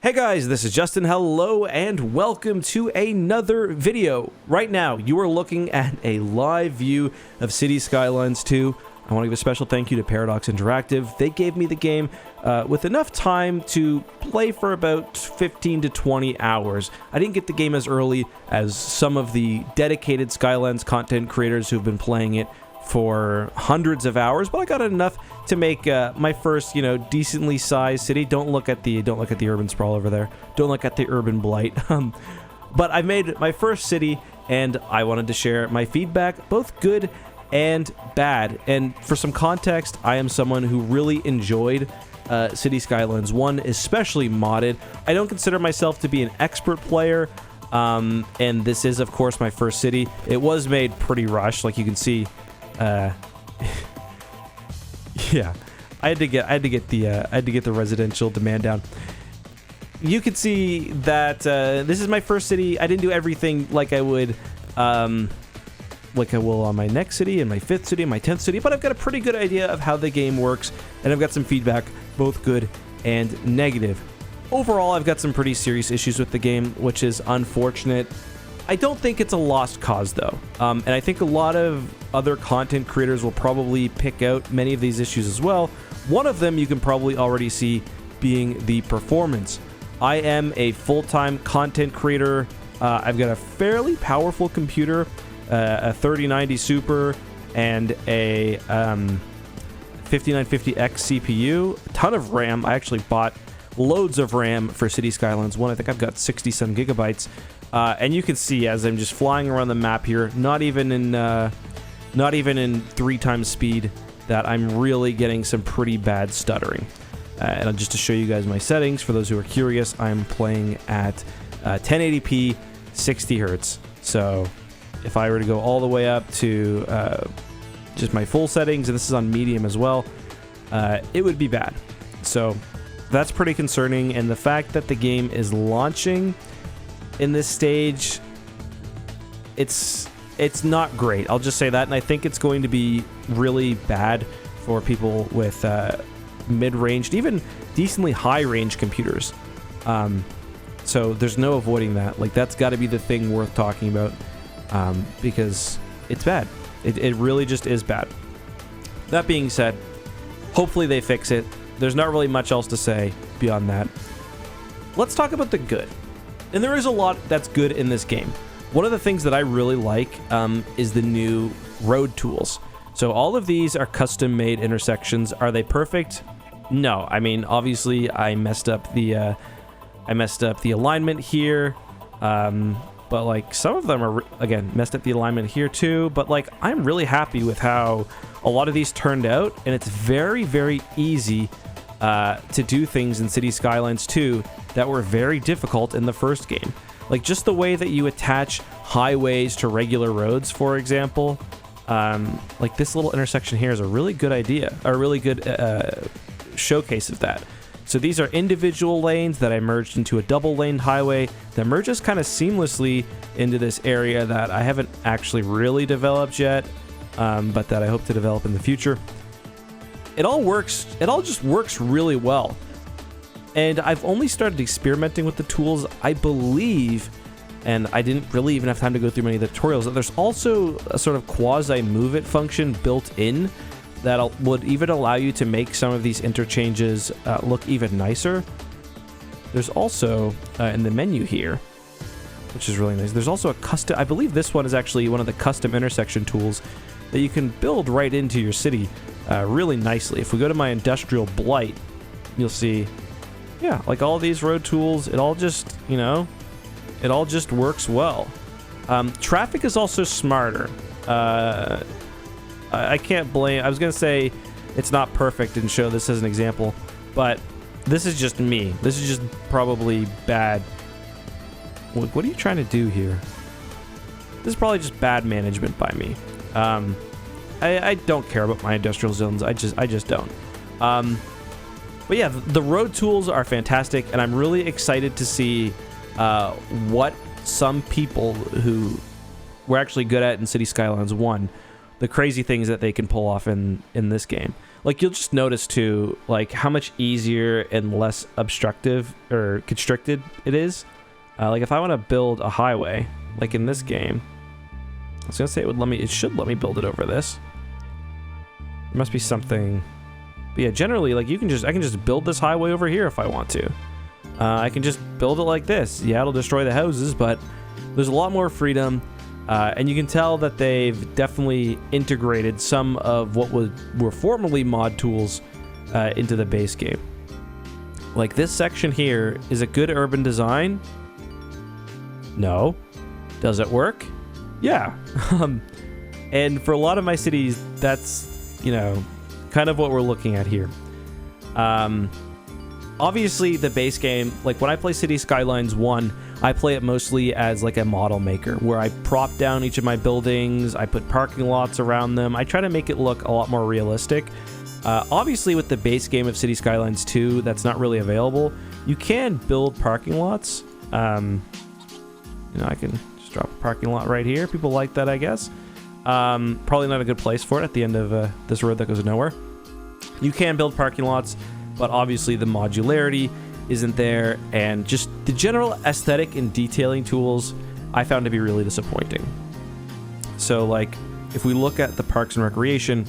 Hey guys, this is Justin. Hello and welcome to another video. Right now, you are looking at a live view of Cities Skylines 2. I want to give a special thank you to Paradox Interactive. They gave me the game with enough time to play for about 15 to 20 hours. I didn't get the game as early as some of the dedicated Skylines content creators who've been playing it for hundreds of hours, but I got enough to make my first, decently sized city. Don't look at the urban sprawl over there. Don't look at the urban blight. But I made my first city, and I wanted to share my feedback, both good and bad. And for some context, I am someone who really enjoyed Cities Skylines 1, especially modded. I don't consider myself to be an expert player, and this is, of course, my first city. It was made pretty rushed, like you can see. Yeah, I had to get the residential demand down. You can see that this is my first city. I didn't do everything like I would, like I will on my next city and my 5th city and my 10th city, but I've got a pretty good idea of how the game works, and I've got some feedback, both good and negative. Overall, I've got some pretty serious issues with the game, which is unfortunate. I don't think it's a lost cause, though, and I think a lot of other content creators will probably pick out many of these issues as well. One of them you can probably already see being the performance. I am a full-time content creator. I've got a fairly powerful computer, a 3090 Super, and a 5950X CPU, a ton of RAM. I actually bought loads of RAM for Cities Skylines 1. I think I've got 60-some gigabytes. And you can see as I'm just flying around the map here, not even in 3 times speed, that I'm really getting some pretty bad stuttering. And just to show you guys my settings, for those who are curious, I'm playing at 1080p, 60 hertz. So if I were to go all the way up to just my full settings, and this is on medium as well, it would be bad. So that's pretty concerning. And the fact that the game is launching in this stage, it's not great. I'll just say that, and I think it's going to be really bad for people with mid-range, even decently high-range computers. So there's no avoiding that. Like, that's got to be the thing worth talking about, because it's bad. It really just is bad. That being said, hopefully they fix it. There's not really much else to say beyond that. Let's talk about the good. And there is a lot that's good in this game. One of the things that I really like is the new road tools. So all of these are custom-made intersections. Are they perfect? No. I mean, obviously, I messed up the alignment here. But like some of them are again messed up the alignment here too. But like I'm really happy with how a lot of these turned out, and it's very, very easy to do things in Cities Skylines 2 that were very difficult in the first game. Like just the way that you attach highways to regular roads, for example. Like this little intersection here is a really good idea, a really good showcase of that. So these are individual lanes that I merged into a double-laned highway that merges kind of seamlessly into this area that I haven't actually really developed yet, but that I hope to develop in the future. It all just works really well. And I've only started experimenting with the tools, I believe, and I didn't really even have time to go through many of the tutorials. There's also a sort of quasi-move it function built in that would even allow you to make some of these interchanges look even nicer. There's also, in the menu here, which is really nice, there's also a custom, I believe this one is actually one of the custom intersection tools that you can build right into your city really nicely. If we go to my industrial blight, you'll see, yeah, like all these road tools, it all just, it all just works well. Traffic is also smarter. I can't blame, I was going to say it's not perfect and show this as an example, but this is just me. This is just probably bad. What are you trying to do here? This is probably just bad management by me. I don't care about my industrial zones. I just don't. But yeah, the road tools are fantastic, and I'm really excited to see what some people who were actually good at in Cities Skylines 1, the crazy things that they can pull off in this game. Like, you'll just notice too, like, how much easier and less obstructive or constricted it is. Like, if I want to build a highway, like in this game, I was gonna say it should let me build it over this. There must be something. But yeah, generally, like, I can just build this highway over here if I want to. I can just build it like this. Yeah, it'll destroy the houses, but there's a lot more freedom. And you can tell that they've definitely integrated some of what were formerly mod tools into the base game. Like, this section here is a good urban design. No. Does it work? Yeah. And for a lot of my cities, that's, you know, kind of what we're looking at here. Obviously, the base game, like when I play Cities Skylines 1, I play it mostly as like a model maker, where I prop down each of my buildings, I put parking lots around them, I try to make it look a lot more realistic. Obviously, with the base game of Cities Skylines 2, that's not really available. You can build parking lots. You know, I can just drop a parking lot right here. People like that, I guess. Probably not a good place for it at the end of this road that goes nowhere. You can build parking lots, but obviously the modularity isn't there, and just the general aesthetic and detailing tools I found to be really disappointing. So, like, if we look at the Parks and Recreation,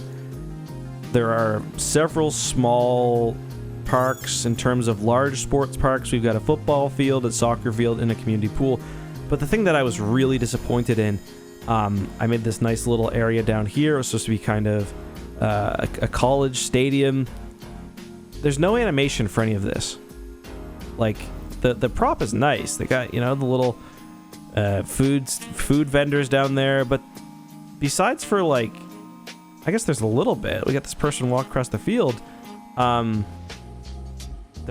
there are several small parks in terms of large sports parks. We've got a football field, a soccer field, and a community pool. But the thing that I was really disappointed in, I made this nice little area down here. It was supposed to be kind of a college stadium. There's no animation for any of this. Like, the prop is nice. They got, you know, the little food vendors down there. But besides for, like, I guess there's a little bit. We got this person walk across the field. They're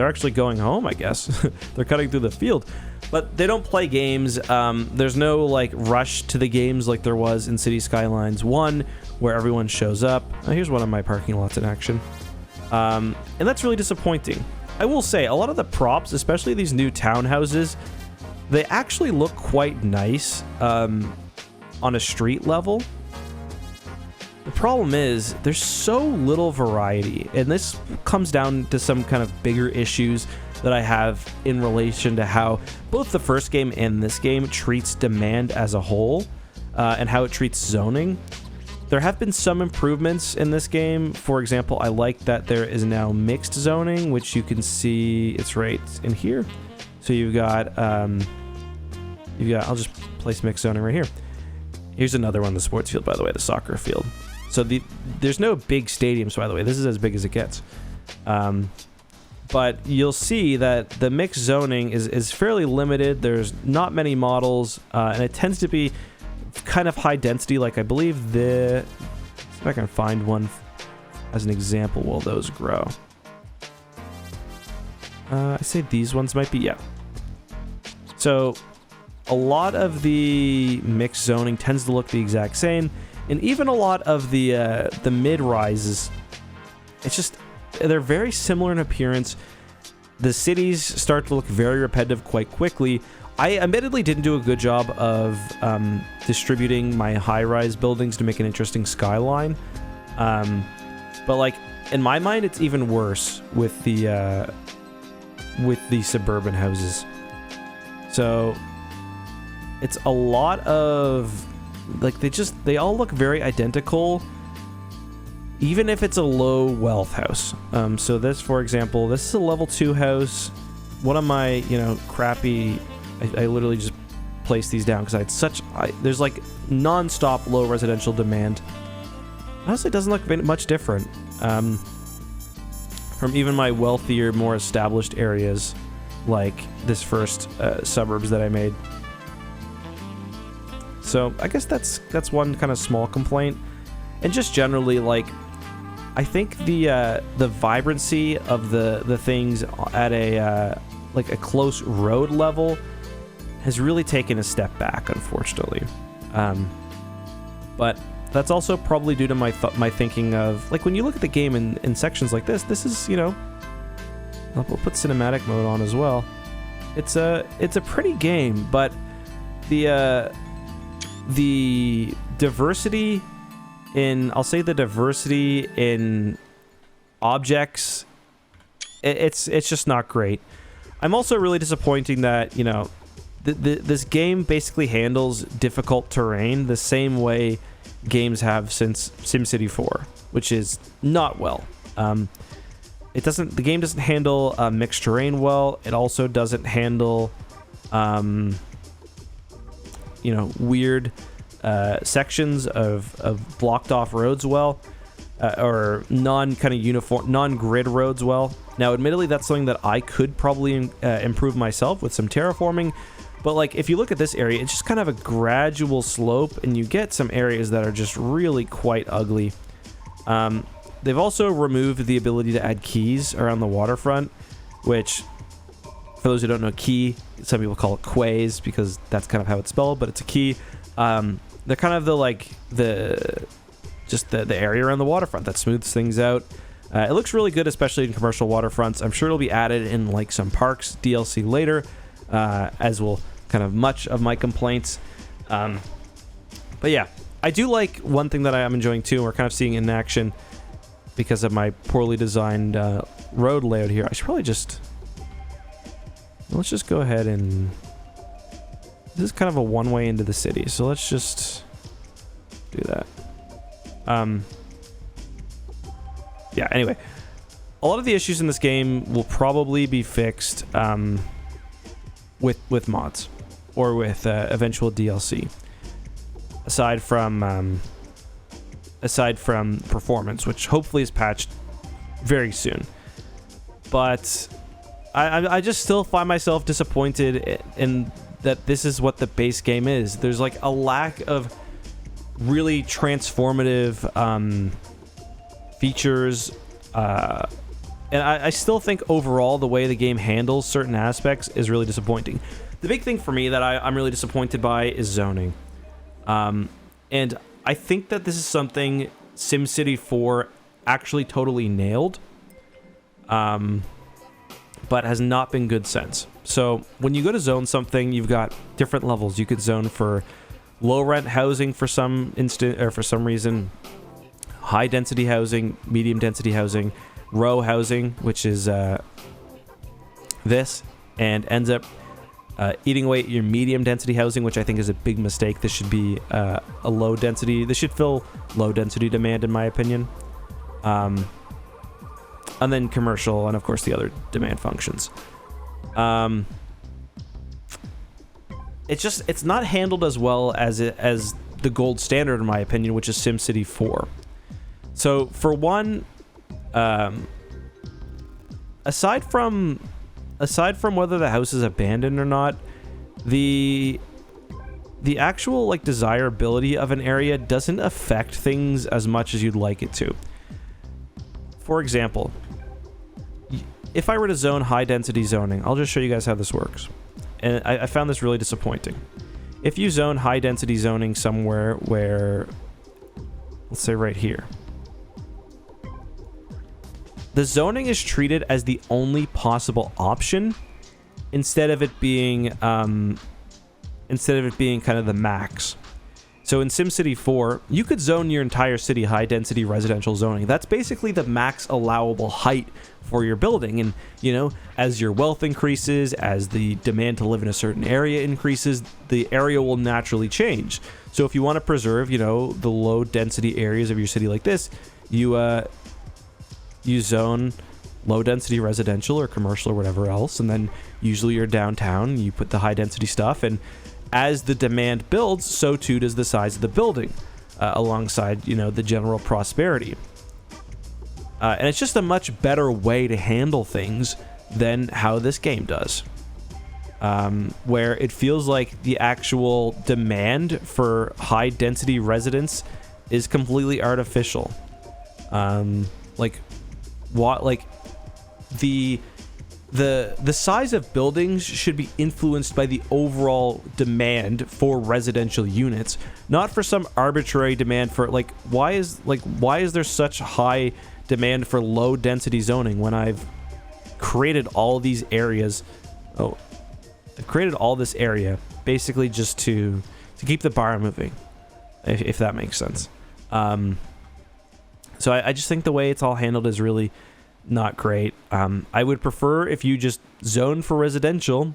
actually going home, I guess. They're cutting through the field. But they don't play games. There's no, like, rush to the games like there was in Cities Skylines 1, where everyone shows up. Here's one of my parking lots in action. And that's really disappointing. I will say, a lot of the props, especially these new townhouses, they actually look quite nice on a street level. The problem is, there's so little variety, and this comes down to some kind of bigger issues that I have in relation to how both the first game and this game treats demand as a whole, and how it treats zoning. There have been some improvements in this game. For example, I like that there is now mixed zoning, which you can see, it's right in here. So you've got, I'll just place mixed zoning right here. Here's another one, the sports field, by the way, the soccer field. So there's no big stadiums, by the way. This is as big as it gets. But you'll see that the mixed zoning is fairly limited. There's not many models, and it tends to be kind of high density. Like, I believe if I can find one as an example while those grow. I say these ones might be, yeah. So a lot of the mixed zoning tends to look the exact same. And even a lot of the mid-rises, it's just, they're very similar in appearance. The cities start to look very repetitive quite quickly. I admittedly didn't do a good job of distributing my high-rise buildings to make an interesting skyline. But, like, in my mind, it's even worse with the suburban houses. So it's a lot of, like, they all look very identical, even if it's a low wealth house. So this, for example, this is a level 2 house. One of my, you know, crappy, I literally just placed these down because I had there's like non-stop low residential demand. Honestly, it doesn't look much different from even my wealthier, more established areas, like this first suburbs that I made. So I guess that's one kind of small complaint. And just generally, like, I think the vibrancy of the things at a like a close road level has really taken a step back, unfortunately. But that's also probably due to my thinking of, like, when you look at the game in sections like this is, you know, we'll put cinematic mode on as well. It's a pretty game, but the diversity in, I'll say the diversity in objects, it's just not great. I'm also really disappointing that, you know, this game basically handles difficult terrain the same way games have since SimCity 4, which is not well. The game doesn't handle mixed terrain well. It also doesn't handle, you know, weird sections of blocked off roads well, or non-grid roads well. Now, admittedly, that's something that I could probably improve myself with some terraforming. But like, if you look at this area, it's just kind of a gradual slope, and you get some areas that are just really quite ugly. They've also removed the ability to add keys around the waterfront, which, for those who don't know, key, some people call it quays because that's kind of how it's spelled, but it's a key. They're kind of the area around the waterfront that smooths things out. It looks really good, especially in commercial waterfronts. I'm sure it'll be added in like some parks DLC later, as will kind of much of my complaints. But yeah, I do like one thing that I am enjoying too, and we're kind of seeing in action because of my poorly designed road layout here. I should probably let's just go ahead and, this is kind of a one-way into the city, so let's just do that. Yeah, anyway, a lot of the issues in this game will probably be fixed with mods or with eventual DLC, aside from performance, which hopefully is patched very soon. But I just still find myself disappointed in that this is what the base game is. There's like a lack of really transformative features, and I still think overall the way the game handles certain aspects is really disappointing. The big thing for me that I'm really disappointed by is zoning, and I think that this is something SimCity 4 actually totally nailed, but has not been good since. So when you go to zone something, you've got different levels. You could zone for low rent housing for some reason, high density housing, medium density housing, row housing, which is this, and ends up eating away at your medium density housing, which I think is a big mistake. This should be a low density. This should fill low density demand, in my opinion. And then commercial, and of course the other demand functions. It's not handled as well as the gold standard, in my opinion, which is SimCity 4. So for one, aside from whether the house is abandoned or not, the actual like desirability of an area doesn't affect things as much as you'd like it to. For example, if I were to zone high density zoning, I'll just show you guys how this works. And I found this really disappointing. If you zone high density zoning somewhere where, let's say right here, the zoning is treated as the only possible option instead of it being kind of the max. So in SimCity 4, you could zone your entire city high density residential zoning. That's basically the max allowable height for your building. And, you know, as your wealth increases, as the demand to live in a certain area increases, the area will naturally change. So if you want to preserve, you know, the low density areas of your city like this, you zone low density residential or commercial or whatever else, and then usually you're downtown, you put the high density stuff, and as the demand builds, so too does the size of the building, alongside, you know, the general prosperity. And it's just a much better way to handle things than how this game does, where it feels like the actual demand for high density residents is completely artificial. The size of buildings should be influenced by the overall demand for residential units, not for some arbitrary demand for why is there such high demand for low density zoning when I've created all these areas? I've created all this area basically just to keep the bar moving, if that makes sense. So I just think the way it's all handled is really not great. I would prefer if you just zone for residential,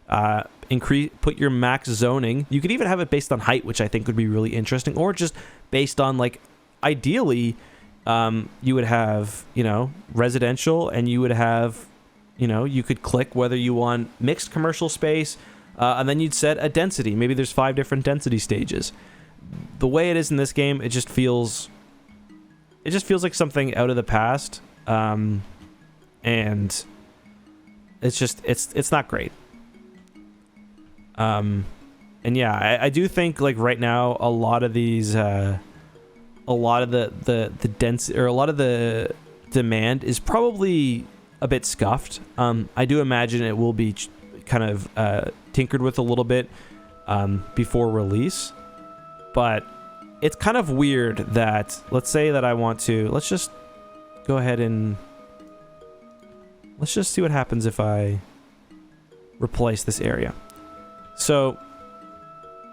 put your max zoning. You could even have it based on height, which I think would be really interesting, or just based on, like, ideally, you would have, residential, and you would have, you could click whether you want mixed commercial space, and then you'd set a density. Maybe there's 5 different density stages. The way it is in this game, it just feels like something out of the past, and it's not great. And yeah, I do think, like, right now, a lot of these, a lot of the density, or a lot of the demand is probably a bit scuffed. I do imagine it will be kind of tinkered with a little bit before release, but it's kind of weird that, let's say that I want to, let's just go ahead and let's just see what happens if I replace this area. So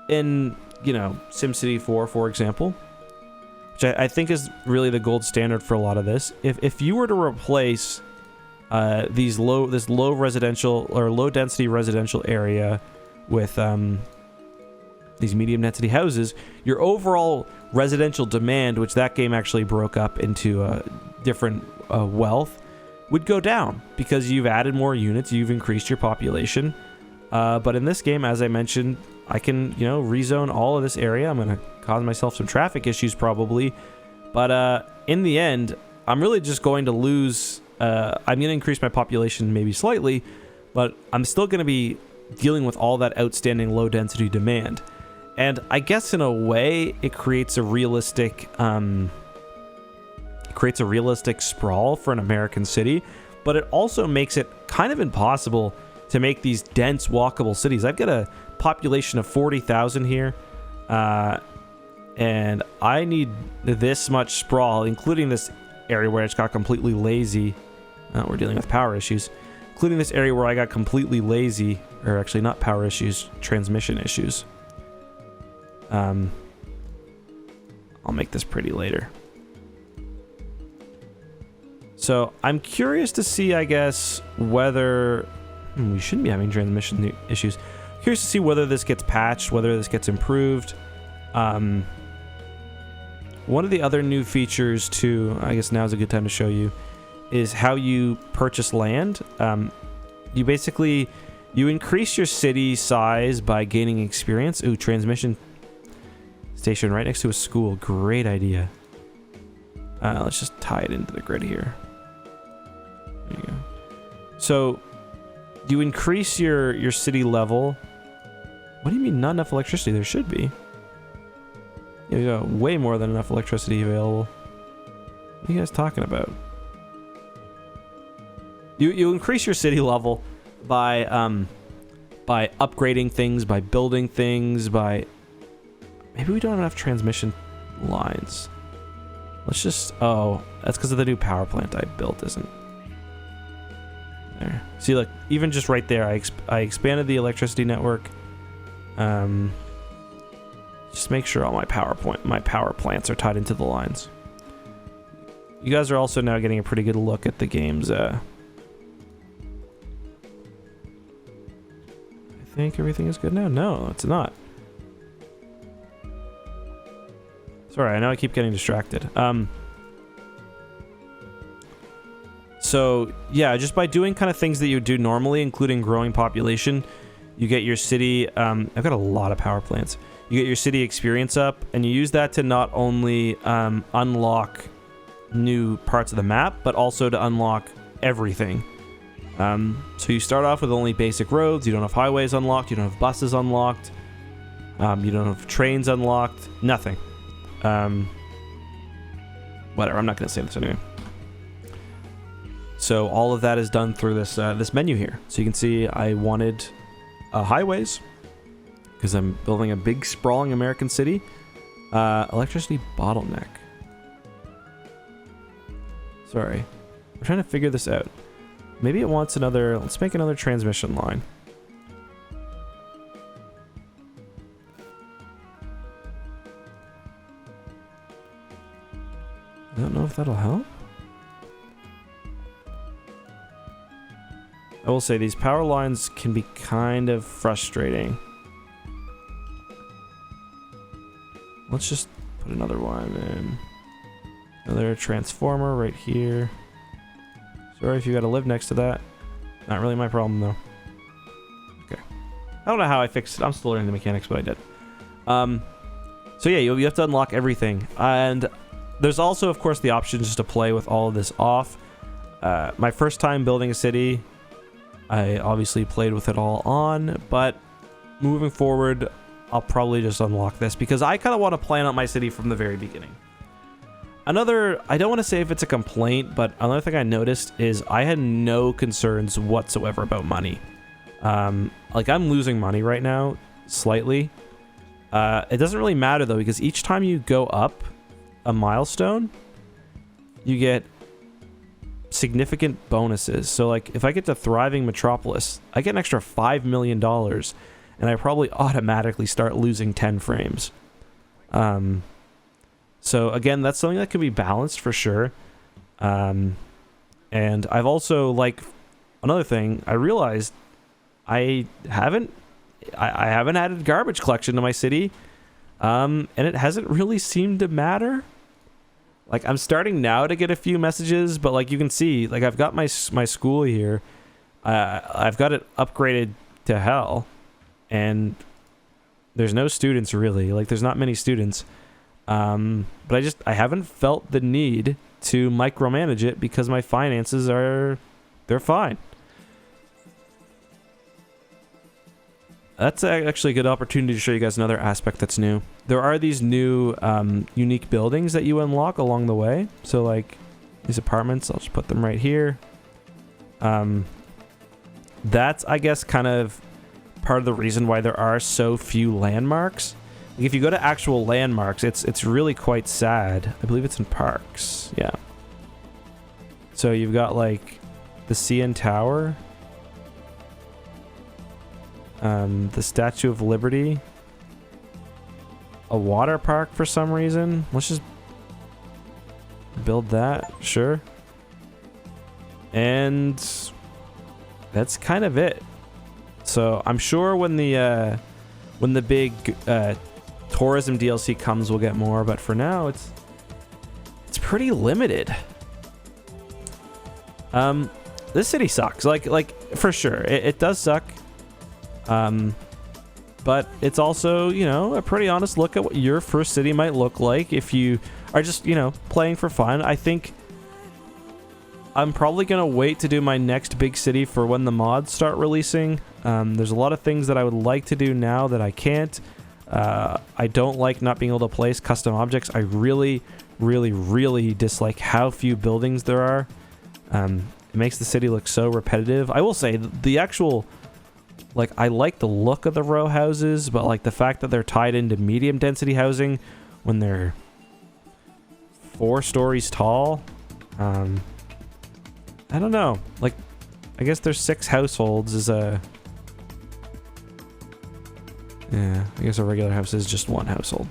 in, SimCity 4, for example, which I think is really the gold standard for a lot of this, if you were to replace this low residential or low density residential area with these medium density houses, your overall residential demand, which that game actually broke up into different wealth, would go down because you've added more units, you've increased your population. But in this game, as I mentioned, I can, rezone all of this area. I'm going to cause myself some traffic issues probably. But in the end, I'm really just going to lose. I'm going to increase my population maybe slightly, but I'm still going to be dealing with all that outstanding low density demand. And I guess in a way, it creates a realistic sprawl for an American city, but it also makes it kind of impossible to make these dense walkable cities. I've got a population of 40,000 here, and I need this much sprawl, including this area where it's got completely lazy. We're dealing with power issues, including this area where I got completely lazy, or actually not power issues, transmission issues. I'll make this pretty later. So I'm curious to see, I guess, whether we shouldn't be having transmission issues. Curious to see whether this gets patched, whether this gets improved. One of the other new features too, I guess now's a good time to show you, is how you purchase land. You basically, you increase your city size by gaining experience. Ooh, transmission station right next to a school. Great idea. Let's just tie it into the grid here. There you go. So you increase your city level. What do you mean not enough electricity? There should be. Yeah, we got way more than enough electricity available. What are you guys talking about? You increase your city level by upgrading things, by building things, by... Maybe we don't have enough transmission lines. Let's just... Oh, that's because of the new power plant I built, isn't it? There. See, look, even just right there, I expanded the electricity network. Just make sure all my power plants are tied into the lines. You guys are also now getting a pretty good look at the game's. I think everything is good now. No, it's not. Sorry, I know I keep getting distracted. So yeah, just by doing kind of things that you would do normally, including growing population, you get your city. I've got a lot of power plants. You get your city experience up, and you use that to not only unlock new parts of the map, but also to unlock everything. So you start off with only basic roads. You don't have highways unlocked. You don't have buses unlocked. You don't have trains unlocked. Nothing. Whatever. I'm not going to say this anyway. So all of that is done through this this menu here. So you can see I wanted highways because I'm building a big sprawling American city. Electricity bottleneck. Sorry, I'm trying to figure this out. Maybe it wants another. Let's make another transmission line. I don't know if that'll help. I will say these power lines can be kind of frustrating. Let's just put another one in. Another transformer right here. Sorry if you gotta live next to that. Not really my problem though. Okay. I don't know how I fixed it. I'm still learning the mechanics, but I did. So yeah, you have to unlock everything. And there's also, of course, the option just to play with all of this off. My first time building a city, I obviously played with it all on, but moving forward, I'll probably just unlock this because I kind of want to plan out my city from the very beginning. Another, I don't want to say if it's a complaint, but another thing I noticed is I had no concerns whatsoever about money. Like I'm losing money right now, slightly. It doesn't really matter though, because each time you go up a milestone, you get significant bonuses. So like if I get to Thriving Metropolis, I get an extra $5 million and I probably automatically start losing 10 frames. So again, that's something that could be balanced for sure. And I've also, like, another thing, I realized I haven't added garbage collection to my city. And it hasn't really seemed to matter. Like, I'm starting now to get a few messages, but like you can see, like I've got my school here. I've got it upgraded to hell. And there's no students really. Like, there's not many students. But I haven't felt the need to micromanage it because my finances they're fine. That's actually a good opportunity to show you guys another aspect that's new. There are these new unique buildings that you unlock along the way. So like these apartments, I'll just put them right here. That's, I guess, kind of part of the reason why there are so few landmarks. Like if you go to actual landmarks, it's really quite sad. I believe it's in parks. Yeah. So you've got like the CN Tower, the Statue of Liberty, a water park for some reason. Let's just build that, sure. And that's kind of it. So I'm sure when the big tourism DLC comes, we'll get more, but for now it's pretty limited. This city sucks, like for sure it does suck, but it's also, you know, a pretty honest look at what your first city might look like if you are just, you know, playing for fun. I think I'm probably gonna wait to do my next big city for when the mods start releasing. There's a lot of things that I would like to do now that I can't. I don't like not being able to place custom objects. I really dislike how few buildings there are. It makes the city look so repetitive. I will say the actual, like, I like the look of the row houses, but like the fact that they're tied into medium density housing when they're 4 stories tall. I don't know. Like, I guess there's 6 households is a... Yeah, I guess a regular house is just 1 household.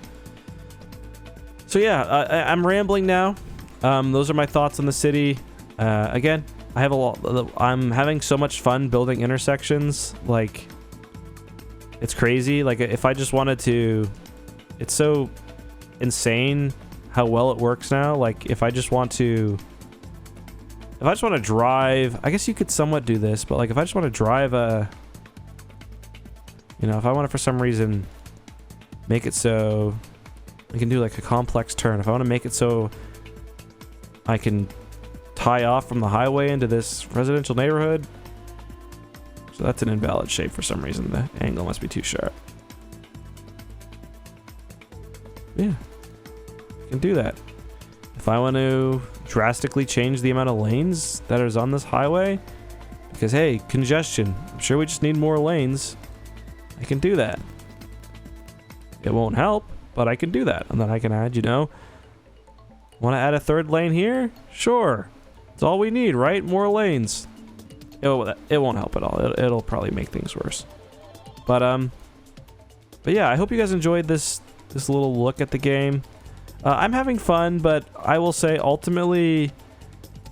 So yeah, I'm rambling now. Those are my thoughts on the city. Again, I have a lot. I'm having so much fun building intersections. Like, it's crazy. Like, if I just wanted to, it's so insane how well it works now. Like, if I just want to drive, I guess you could somewhat do this, but like if I just want to drive a, you know, if I want to for some reason make it so I can do like a complex turn, if I want to make it so I can tie off from the highway into this residential neighborhood. So that's an invalid shape for some reason. The angle must be too sharp. Yeah, I can do that. If I want to drastically change the amount of lanes that is on this highway, because hey, congestion, I'm sure we just need more lanes, I can do that. It won't help, but I can do that. And then I can add, you know, want to add a 3rd lane here? Sure. It's all we need, right? More lanes. It won't help at all. It'll probably make things worse. But yeah, I hope you guys enjoyed this little look at the game. I'm having fun, but I will say ultimately,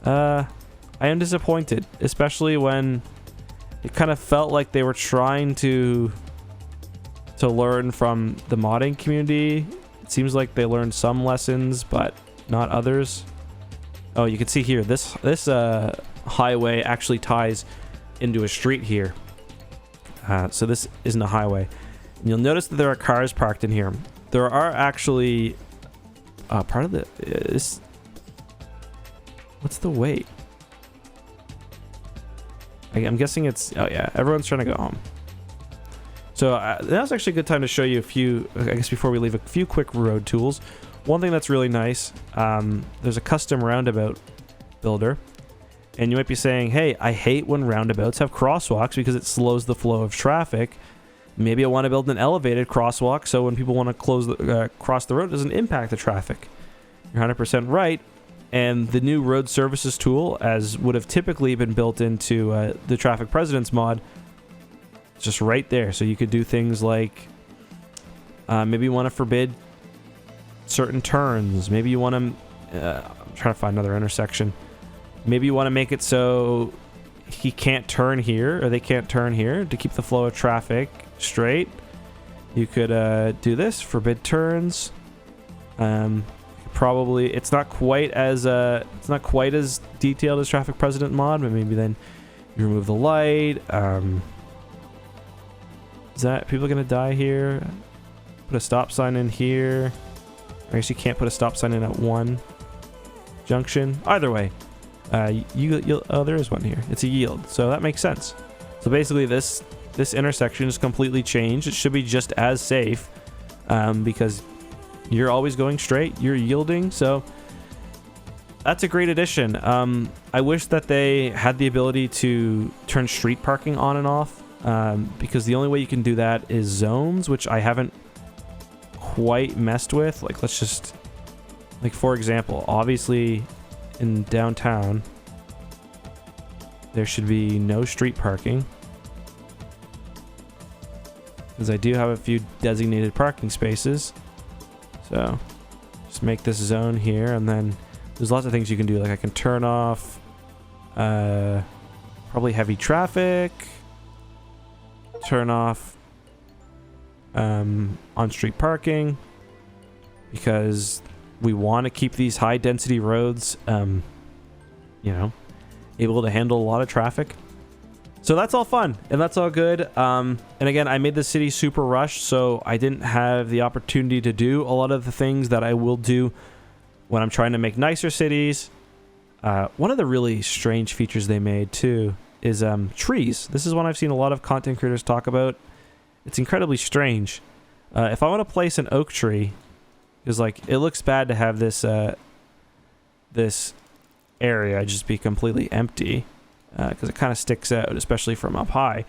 I am disappointed, especially when it kind of felt like they were trying to learn from the modding community. It seems like they learned some lessons, but not others. Oh, you can see here, this highway actually ties into a street here. So this isn't a highway. And you'll notice that there are cars parked in here. There are actually part of the what's the wait? I'm guessing it's, oh yeah, everyone's trying to go home. So now's actually a good time to show you a few, I guess before we leave, a few quick road tools. One thing that's really nice, there's a custom roundabout builder. And you might be saying, hey, I hate when roundabouts have crosswalks because it slows the flow of traffic. Maybe I want to build an elevated crosswalk so when people want to cross the road, it doesn't impact the traffic. You're 100% right. And the new road services tool, as would have typically been built into the Traffic Presidents mod, it's just right there. So you could do things like maybe you want to forbid certain turns. Maybe you want to... I'm trying to find another intersection. Maybe you want to make it so he can't turn here, or they can't turn here, to keep the flow of traffic straight. You could do this, forbid turns. Probably it's not quite as detailed as Traffic President mod, but maybe then you remove the light. Is that people gonna die here? Put a stop sign in here. I guess you can't put a stop sign in at one junction. Either way, oh, there is one here. It's a yield, so that makes sense. So basically, this intersection is completely changed. It should be just as safe, because you're always going straight. You're yielding, so that's a great addition. I wish that they had the ability to turn street parking on and off, because the only way you can do that is zones, which I haven't quite messed with. Like, let's just, like, for example, obviously in downtown there should be no street parking, because I do have a few designated parking spaces. So just make this zone here, and then there's lots of things you can do. Like I can turn off probably heavy traffic, turn off on-street parking, because we want to keep these high-density roads, you know, able to handle a lot of traffic. So that's all fun, and that's all good. And again, I made the city super rushed, so I didn't have the opportunity to do a lot of the things that I will do when I'm trying to make nicer cities. One of the really strange features they made, too, is trees. This is one I've seen a lot of content creators talk about. It's incredibly strange. If I want to place an oak tree, because like it looks bad to have this this area just be completely empty, because it kind of sticks out, especially from up high.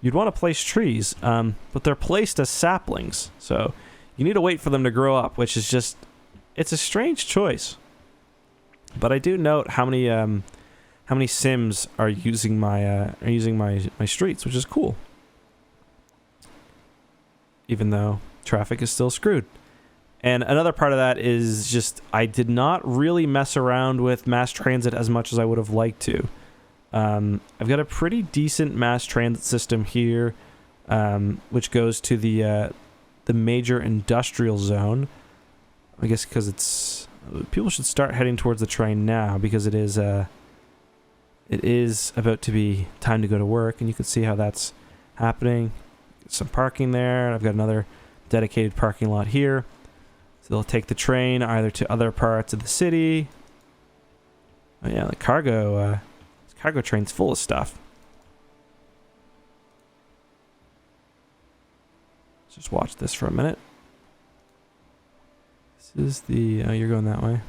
You'd want to place trees, but they're placed as saplings, so you need to wait for them to grow up, which is just, it's a strange choice. But I do note how many Sims are using my my streets, which is cool. Even though traffic is still screwed. And another part of that is just I did not really mess around with mass transit as much as I would have liked to. I've got a pretty decent mass transit system here, which goes to the major industrial zone. I guess because it's, people should start heading towards the train now, because it is about to be time to go to work, and you can see how that's happening. Some parking there, and I've got another dedicated parking lot here. So they'll take the train either to other parts of the city. Oh yeah, the cargo train's full of stuff. Let's just watch this for a minute. This is the, oh, you're going that way.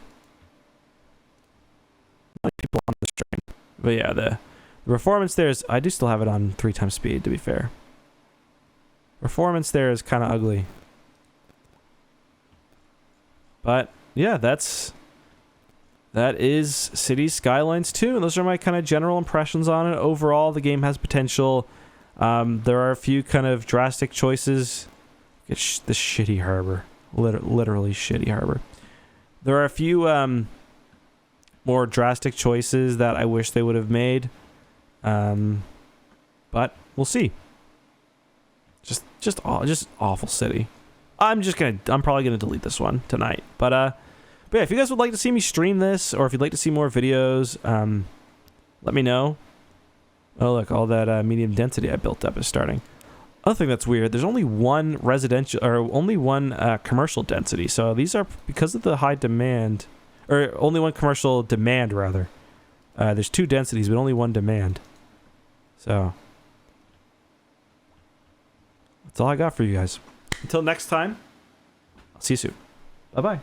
Not people on this train. But yeah, the performance there is, I do still have it on 3x speed, to be fair. Performance there is kind of ugly. But yeah, that is Cities Skylines 2, and those are my kind of general impressions on it. Overall, the game has potential. There are a few kind of drastic choices. It's this shitty harbor. Literally shitty harbor. There are a few more drastic choices that I wish they would have made. but we'll see. Just awful city. I'm probably gonna delete this one tonight. But yeah, if you guys would like to see me stream this, or if you'd like to see more videos, let me know. Oh look, all that medium density I built up is starting. Other thing that's weird, there's only one residential, or only one commercial density. So these are, because of the high demand, or only one commercial demand rather. There's 2 densities, but only 1 demand. So that's all I got for you guys. Until next time, I'll see you soon. Bye-bye.